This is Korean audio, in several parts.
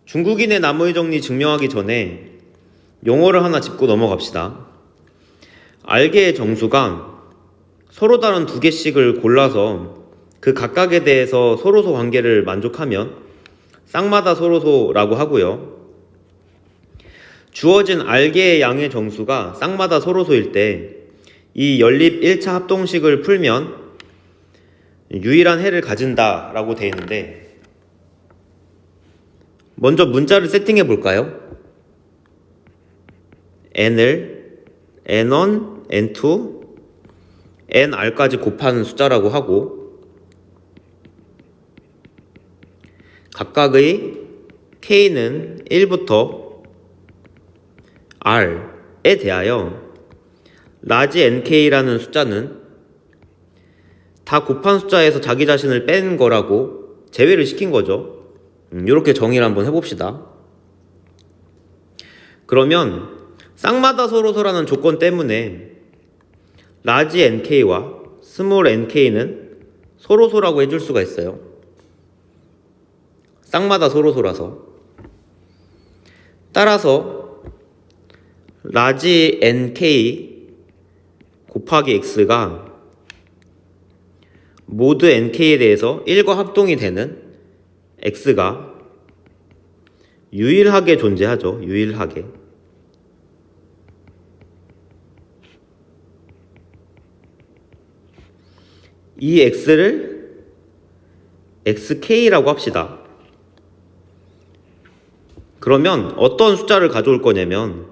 중국인의 나머지 정리 증명하기 전에 용어를 하나 짚고 넘어갑시다. 알게의 정수가 서로 다른 두 개씩을 골라서 그 각각에 대해서 서로소 관계를 만족하면 쌍마다 서로소라고 하고요. 주어진 알게의 양의 정수가 쌍마다 서로소일 때 이 연립 1차 합동식을 풀면 유일한 해를 가진다 라고 되어 있는데, 먼저 문자를 세팅해 볼까요? n을 n1, n2, nr까지 곱하는 숫자라고 하고, 각각의 k는 1부터 r에 대하여 라지 nk라는 숫자는 다 곱한 숫자에서 자기 자신을 뺀 거라고 제외를 시킨 거죠. 이렇게 정의를 한번 해봅시다. 그러면 쌍마다 서로소라는 조건 때문에 라지 nk와 스몰 nk는 서로소라고 해줄 수가 있어요. 쌍마다 서로소라서. 따라서 라지 nk 곱하기 x가 모드 nk에 대해서 1과 합동이 되는 x가 유일하게 존재하죠. 유일하게. 이 x를 xk라고 합시다. 그러면 어떤 숫자를 가져올 거냐면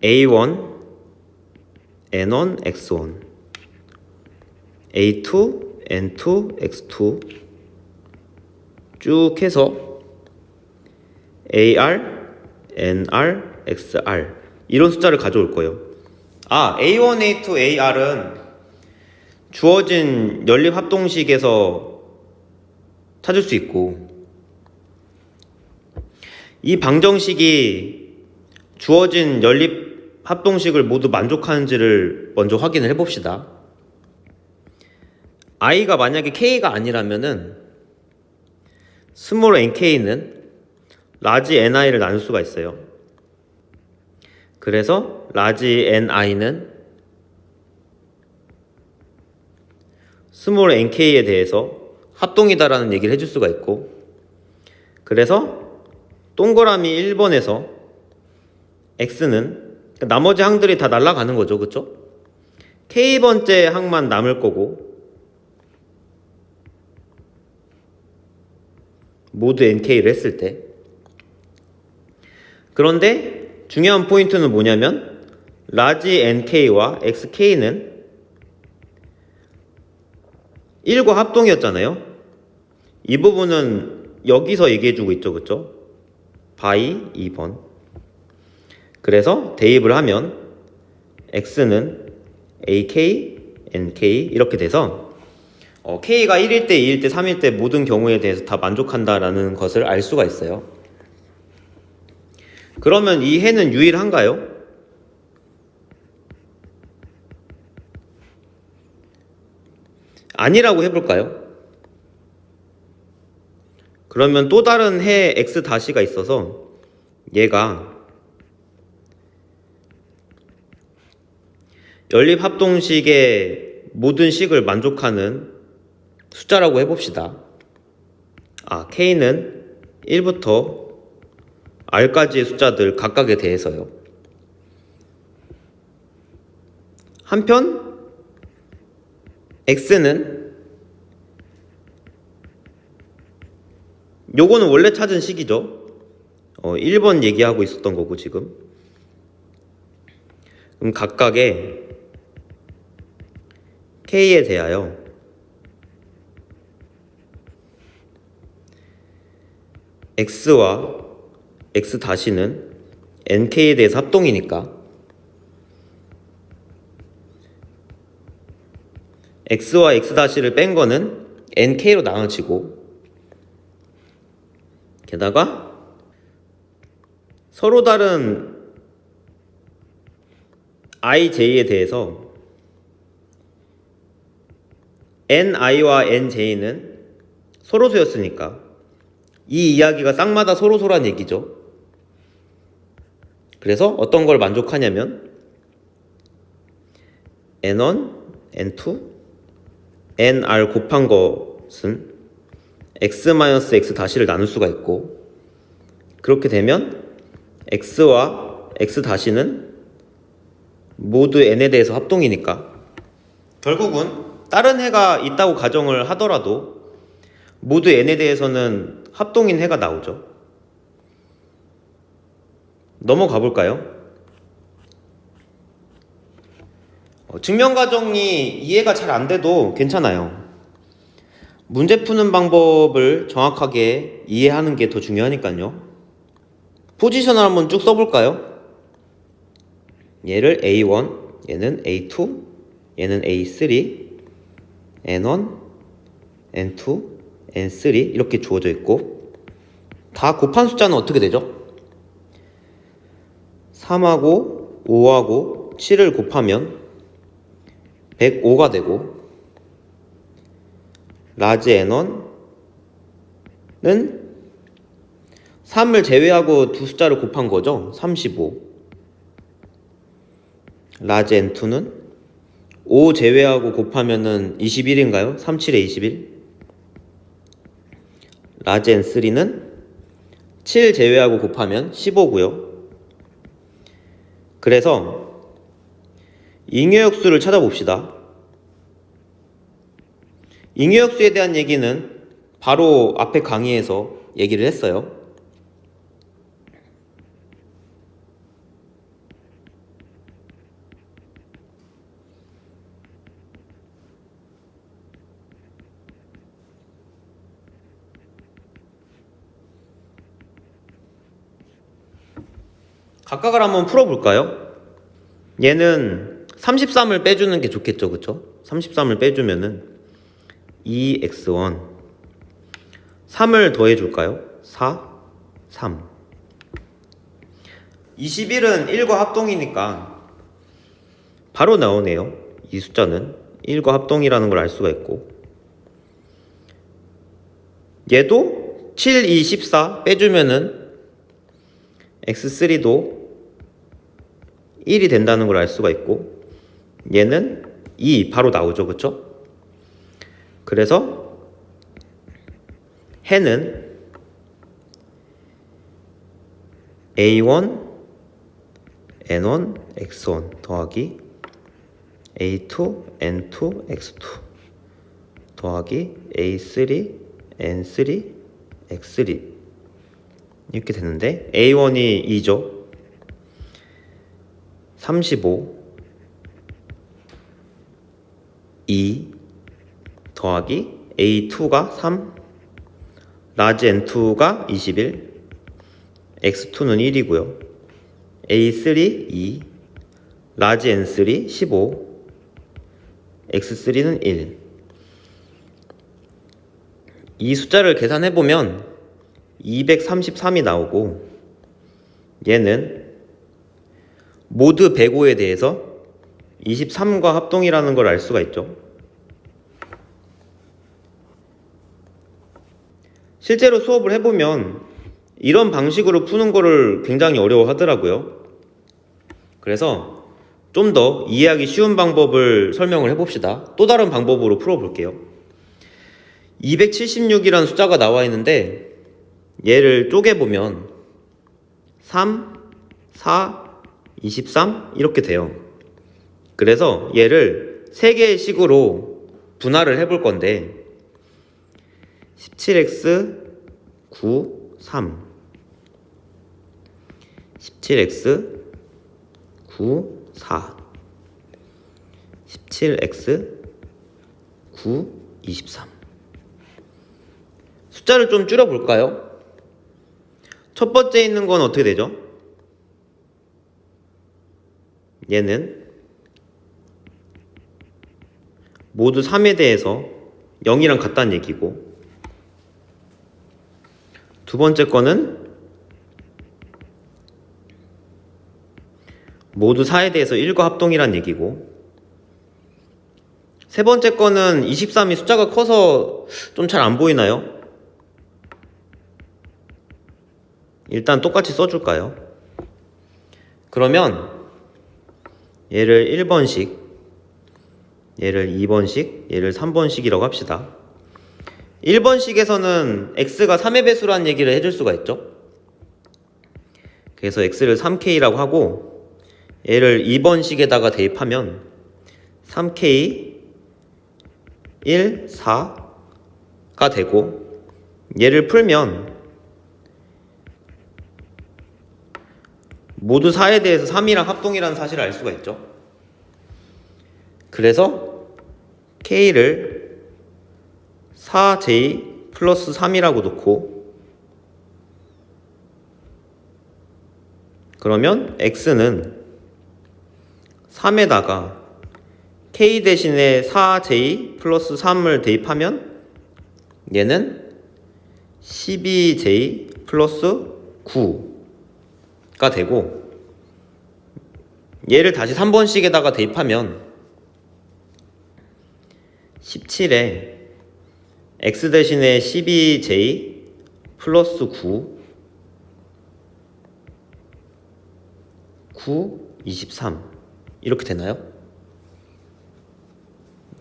A1, N1, X1, A2, N2, X2 쭉 해서 AR, NR, XR 이런 숫자를 가져올 거예요. A1, A2, AR은 주어진 연립합동식에서 찾을 수 있고, 이 방정식이 주어진 연립 합동식을 모두 만족하는지를 먼저 확인을 해봅시다. i가 만약에 k가 아니라면은 스몰 nk는 라지 ni를 나눌 수가 있어요. 그래서 라지 ni는 스몰 nk에 대해서 합동이다라는 얘기를 해줄 수가 있고, 그래서 동그라미 1번에서 x는 나머지 항들이 다 날아가는 거죠. 그쵸? k번째 항만 남을 거고, 모두 nk를 했을 때. 그런데 중요한 포인트는 뭐냐면 라지 nk와 xk는 1과 합동이었잖아요. 이 부분은 여기서 얘기해주고 있죠. 그쵸? 바이 2번. 그래서 대입을 하면 x는 ak, nk 이렇게 돼서 k가 1일 때, 2일 때, 3일 때 모든 경우에 대해서 다 만족한다라는 것을 알 수가 있어요. 그러면 이 해는 유일한가요? 아니라고 해볼까요? 그러면 또 다른 해 x 다시가 있어서 얘가 연립합동식의 모든 식을 만족하는 숫자라고 해봅시다. k는 1부터 r까지의 숫자들 각각에 대해서요. 한편 x는 요거는 원래 찾은 식이죠. 1번 얘기하고 있었던 거고 지금. 그럼 각각의 k에 대하여 x와 x 다시는 nk에 대해서 합동이니까 x와 x 다시를 뺀 거는 nk로 나눠지고, 게다가 서로 다른 ij에 대해서 ni와 nj는 소로소였으니까 이 이야기가 쌍마다 소로소란 얘기죠. 그래서 어떤 걸 만족하냐면 n1, n2, nr 곱한 것은 x-x 다시를 나눌 수가 있고, 그렇게 되면 x와 x 다시는 모두 n에 대해서 합동이니까 결국은 다른 해가 있다고 가정을 하더라도 모두 n에 대해서는 합동인 해가 나오죠. 넘어가 볼까요? 증명 과정이 이해가 잘 안 돼도 괜찮아요. 문제 푸는 방법을 정확하게 이해하는 게 더 중요하니까요. 포지션을 한번 쭉 써볼까요? 얘를 A1, 얘는 A2, 얘는 A3, N1, N2, N3 이렇게 주어져 있고, 다 곱한 숫자는 어떻게 되죠? 3하고 5하고 7을 곱하면 105가 되고, 라지 N1는 3을 제외하고 두 숫자를 곱한 거죠. 35. 라지 N2는 5 제외하고 곱하면은 21인가요? 37에 21. 라지 N3는 7 제외하고 곱하면 15고요. 그래서 잉여역수를 찾아봅시다. 잉여역수에 대한 얘기는 바로 앞에 강의에서 얘기를 했어요. 각각을 한번 풀어볼까요? 얘는 33을 빼주는 게 좋겠죠, 그쵸? 33을 빼주면은 2x1 3을 더해줄까요? 4, 3 21은 1과 합동이니까 바로 나오네요. 이 숫자는 1과 합동이라는 걸 알 수가 있고, 얘도 7, 2, 14 빼주면은 x3도 1이 된다는 걸 알 수가 있고, 얘는 2 바로 나오죠, 그쵸? 그래서 해는 A1, N1, X1 더하기 A2, N2, X2 더하기 A3, N3, X3 이렇게 되는데, A1이 2죠. 35 2 더하기 A2가 3, 라지 N2가 21, X2는 1이고요. A3 2, 라지 N3 15, X3는 1. 이 숫자를 계산해보면 233이 나오고, 얘는 모두 105에 대해서 23과 합동이라는 걸 알 수가 있죠. 실제로 수업을 해보면 이런 방식으로 푸는 거를 굉장히 어려워하더라고요. 그래서 좀 더 이해하기 쉬운 방법을 설명을 해봅시다. 또 다른 방법으로 풀어볼게요. 276이라는 숫자가 나와 있는데, 얘를 쪼개보면 3, 4, 23 이렇게 돼요. 그래서 얘를 3개의 식으로 분할을 해볼 건데, 17x 9 3 17x 9 4 17x 9 23 숫자를 좀 줄여볼까요? 첫 번째 있는 건 어떻게 되죠? 얘는 모두 3에 대해서 0이랑 같다는 얘기고, 두 번째 거는 모두 4에 대해서 1과 합동이란 얘기고, 세 번째 거는 23이 숫자가 커서 좀 잘 안 보이나요? 일단 똑같이 써줄까요? 그러면 얘를 1번씩, 얘를 2번씩, 얘를 3번씩이라고 합시다. 1번씩에서는 x가 3의 배수라는 얘기를 해줄 수가 있죠. 그래서 x를 3k라고 하고 얘를 2번씩에다가 대입하면 3k 1, 4가 되고 얘를 풀면 모두 4에 대해서 3이랑 합동이라는 사실을 알 수가 있죠. 그래서 k를 4j 플러스 3이라고 놓고 그러면 x는 3에다가 k 대신에 4j 플러스 3을 대입하면 얘는 12j 플러스 9가 되고 얘를 다시 3번씩에다가 대입하면 17에 x 대신에 12j 플러스 9 23 이렇게 되나요?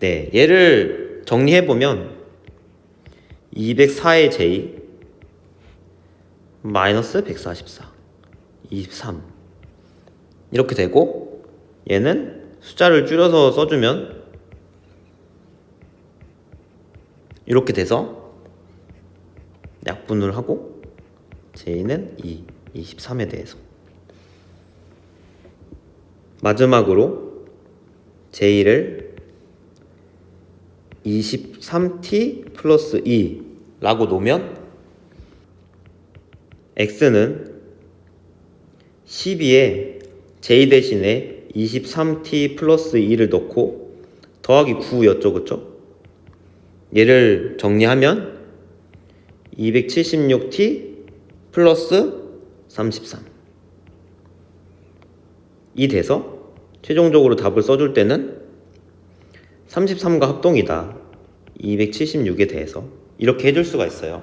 네, 얘를 정리해보면 204의 j 마이너스 144 23 이렇게 되고 얘는 숫자를 줄여서 써주면 이렇게 돼서 약분을 하고 j는 23에 대해서 마지막으로 j를 23t 플러스 2라고 놓으면 x는 12에 j 대신에 23t 플러스 2를 넣고 더하기 9였죠, 그쵸? 얘를 정리하면 276t 플러스 33 이 돼서 최종적으로 답을 써줄 때는 33과 합동이다 276에 대해서 이렇게 해줄 수가 있어요.